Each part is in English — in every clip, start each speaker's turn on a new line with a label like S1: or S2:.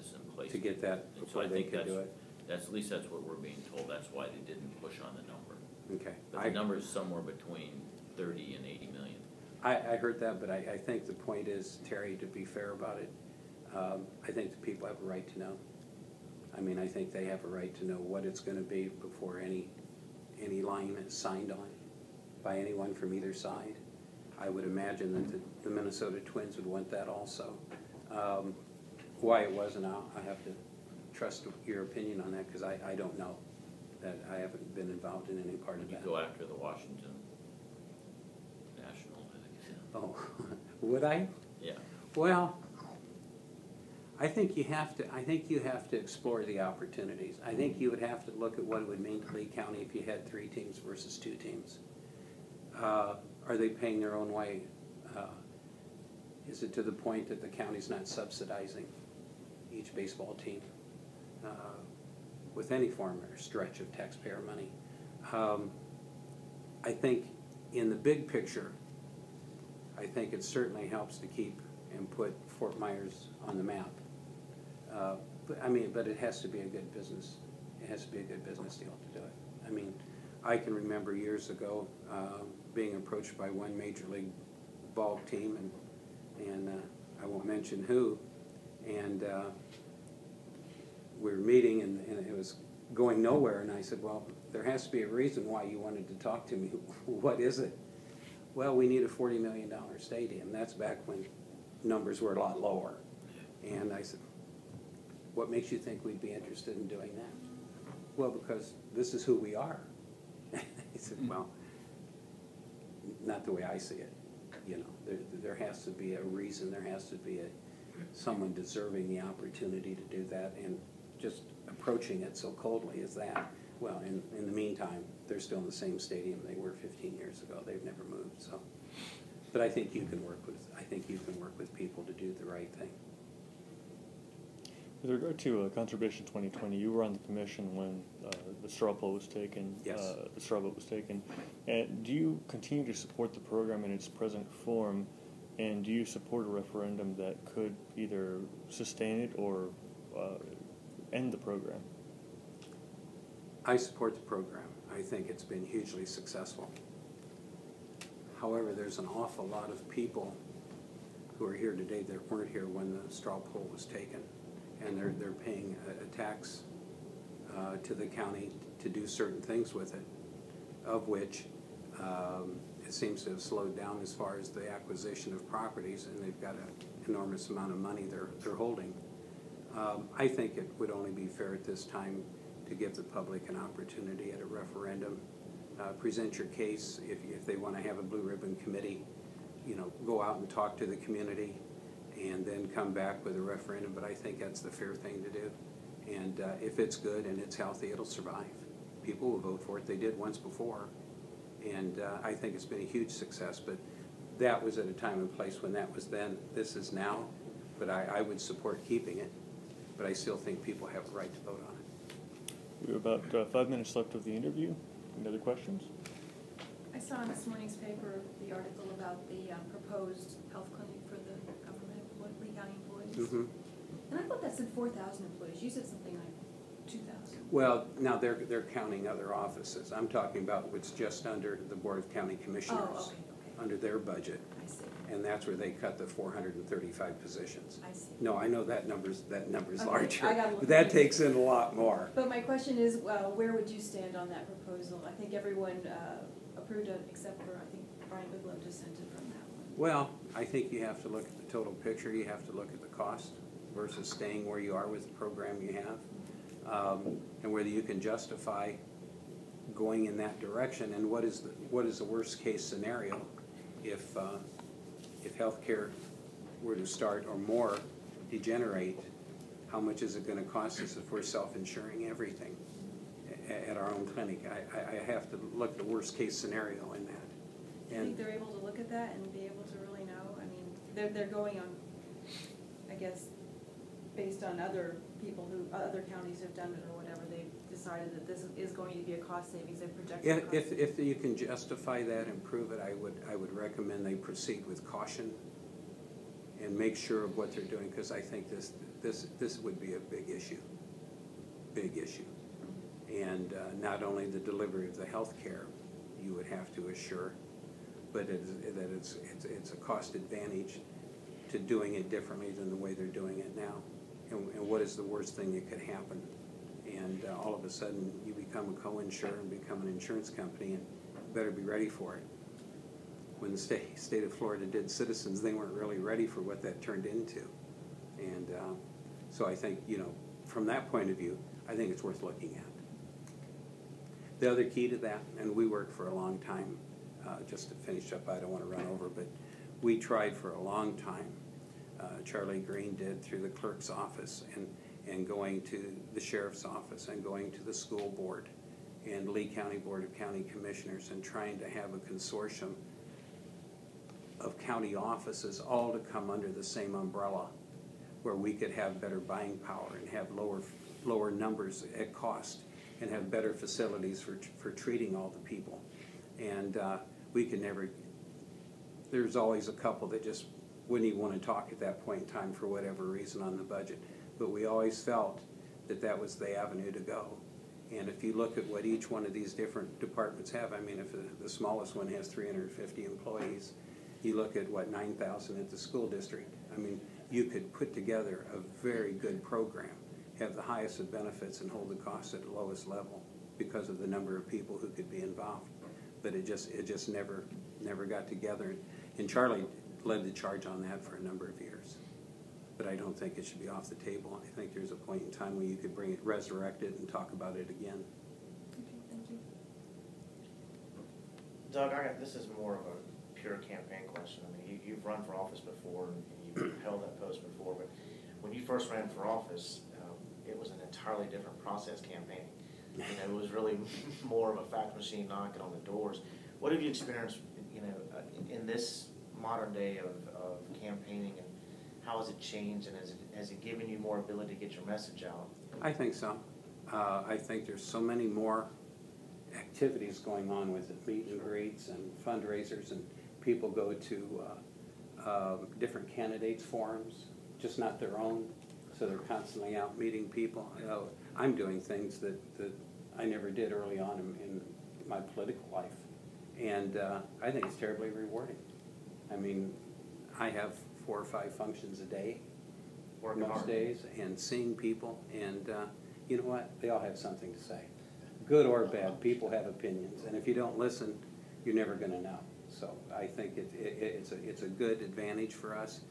S1: this in place.
S2: To get that
S1: And
S2: before they could do it.
S1: That's, at least that's what we're being told, that's why they didn't push on the number.
S2: Okay.
S1: But the number is somewhere between 30 and 80 million.
S2: I heard that, but I think the point is, Terry, to be fair about it, I think the people have a right to know. I mean, I think they have a right to know what it's gonna be before any line is signed on by anyone from either side. I would imagine that the Minnesota Twins would want that also. Why it wasn't, I have to trust your opinion on that, because I don't know. That I haven't been involved in any part of that.
S1: You go after the Washington National, I think.
S2: Oh, would I?
S1: Yeah.
S2: Well, I think you have to explore the opportunities. I think you would have to look at what it would mean to Lee County if you had 3 teams versus 2 teams. Are they paying their own way? Is it to the point that the county's not subsidizing each baseball team with any form or stretch of taxpayer money? I think in the big picture, I think it certainly helps to keep and put Fort Myers on the map. But it has to be a good business. It has to be a good business deal to do it. I mean, I can remember years ago being approached by one major league ball team, and I won't mention who, and we were meeting, and it was going nowhere, and I said, well, there has to be a reason why you wanted to talk to me. What is it? Well, we need a $40 million stadium. That's back when numbers were a lot lower. And I said, what makes you think we'd be interested in doing that? Well, because this is who we are. He said, well, not the way I see it. You know, there has to be a reason, there has to be someone deserving the opportunity to do that, and just approaching it so coldly as that. Well, in the meantime, they're still in the same stadium they were 15 years ago. They've never moved. So, but I think you can work with people to do the right thing.
S3: With regard to Conservation 2020, you were on the commission when the straw poll was taken.
S2: Yes.
S3: The straw vote was taken. And do you continue to support the program in its present form? And do you support a referendum that could either sustain it or end the program?
S2: I support the program. I think it's been hugely successful. However, there's an awful lot of people who are here today that weren't here when the straw poll was taken, and they're paying a tax to the county to do certain things with it, of which it seems to have slowed down as far as the acquisition of properties, and they've got an enormous amount of money they're holding. I think it would only be fair at this time to give the public an opportunity at a referendum. Present your case. If they want to have a blue ribbon committee, you know, go out and talk to the community and then come back with a referendum. But I think that's the fair thing to do. And if it's good and it's healthy, it'll survive. People will vote for it. They did once before. And I think it's been a huge success. But that was at a time and place when that was then. This is now. But I would support keeping it. But I still think people have a right to vote on it.
S3: We have about 5 minutes left of the interview. Any other questions?
S4: I saw in this morning's paper the article about the proposed health clinic for the government, Lee County employees.
S2: Mm-hmm.
S4: And I thought that said 4,000 employees. You said something like 2,000.
S2: Well, now they're counting other offices. I'm talking about what's just under the Board of County Commissioners,
S4: okay.
S2: under their budget.
S4: I see.
S2: And that's where they cut the 435 positions.
S4: I see.
S2: No, I know that number's
S4: Okay,
S2: larger,
S4: I gotta look
S2: but that
S4: at
S2: takes in a lot more.
S4: But my question is, where would you stand on that proposal? I think everyone approved it except for, I think, Brian Wiglow dissented from that one.
S2: Well, I think you have to look at the total picture. You have to look at the cost versus staying where you are with the program you have, and whether you can justify going in that direction. And what is the worst case scenario if healthcare were to start or more degenerate? How much is it going to cost us if we're self-insuring everything at our own clinic? I have to look at the worst case scenario in that.
S4: Do you think they're able to look at that and be able to really know? I mean, they're going on, I guess, based on other people other counties have done it or whatever, they've decided that this is going to be a cost savings. They've projected
S2: If you can justify that and prove it, I would recommend they proceed with caution and make sure of what they're doing, because I think this would be a big issue. And not only the delivery of the health care you would have to assure, but that it's a cost advantage to doing it differently than the way they're doing it now. And what is the worst thing that could happen? And all of a sudden you become a co-insurer and become an insurance company, and better be ready for it. When the state of Florida did Citizens, they weren't really ready for what that turned into. And so I think, from that point of view, I think it's worth looking at. The other key to that, and we worked for a long time, just to finish up, I don't want to run over, but we tried for a long time. Charlie Green did, through the clerk's office and going to the sheriff's office and going to the school board and Lee County Board of County Commissioners, and trying to have a consortium of county offices all to come under the same umbrella, where we could have better buying power and have lower numbers at cost and have better facilities for treating all the people. And we could never, there's always a couple that just wouldn't even want to talk at that point in time for whatever reason on the budget. But we always felt that that was the avenue to go. And if you look at what each one of these different departments have, I mean, if the smallest one has 350 employees, you look at, 9,000 at the school district. I mean, you could put together a very good program, have the highest of benefits, and hold the costs at the lowest level because of the number of people who could be involved. But it just never got together. And Charlie led the charge on that for a number of years. But I don't think it should be off the table. I think there's a point in time where you could bring it, resurrect it, and talk about it again.
S4: Okay, thank you.
S5: Doug, this is more of a pure campaign question. I mean, you've run for office before, and you've held that post before, but when you first ran for office, it was an entirely different process campaigning. It was really more of a fax machine knocking on the doors. What have you experienced, in this modern day of campaigning, and how has it changed, and has it given you more ability to get your message out?
S2: I think so. I think there's so many more activities going on with it, meet and greets and fundraisers, and people go to different candidates forums, just not their own, so they're constantly out meeting people. I'm doing things that I never did early on in my political life, and I think it's terribly rewarding. I mean, I have 4 or 5 functions a day, most days, and seeing people, and you know what? They all have something to say. Good or bad, people have opinions, and if you don't listen, you're never going to know. So I think it's a good advantage for us.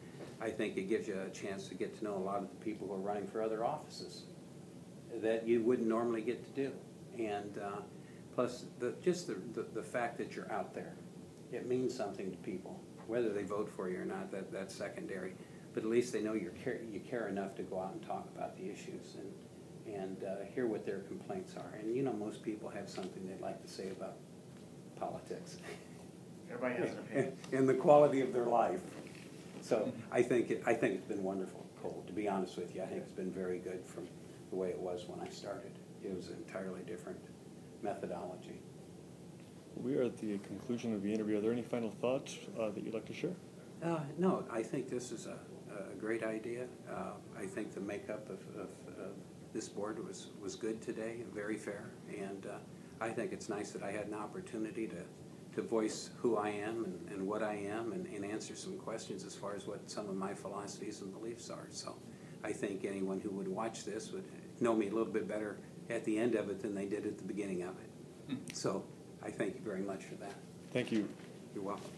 S2: I think it gives you a chance to get to know a lot of the people who are running for other offices that you wouldn't normally get to do. And plus, the fact that you're out there, it means something to people. Whether they vote for you or not, that's secondary. But at least they know you care enough to go out and talk about the issues and hear what their complaints are. And most people have something they'd like to say about politics.
S5: Everybody has an opinion.
S2: And the quality of their life. So I think it's been wonderful, Cole. To be honest with you, I think it's been very good from the way it was when I started. It was an entirely different methodology.
S3: We are at the conclusion of the interview. Are there any final thoughts that you'd like to share?
S2: No, I think this is a great idea. I think the makeup of this board was good today, very fair, and I think it's nice that I had an opportunity to voice who I am and what I am, and answer some questions as far as what some of my philosophies and beliefs are. So I think anyone who would watch this would know me a little bit better at the end of it than they did at the beginning of it. So I thank you very much for that.
S3: Thank you.
S2: You're welcome.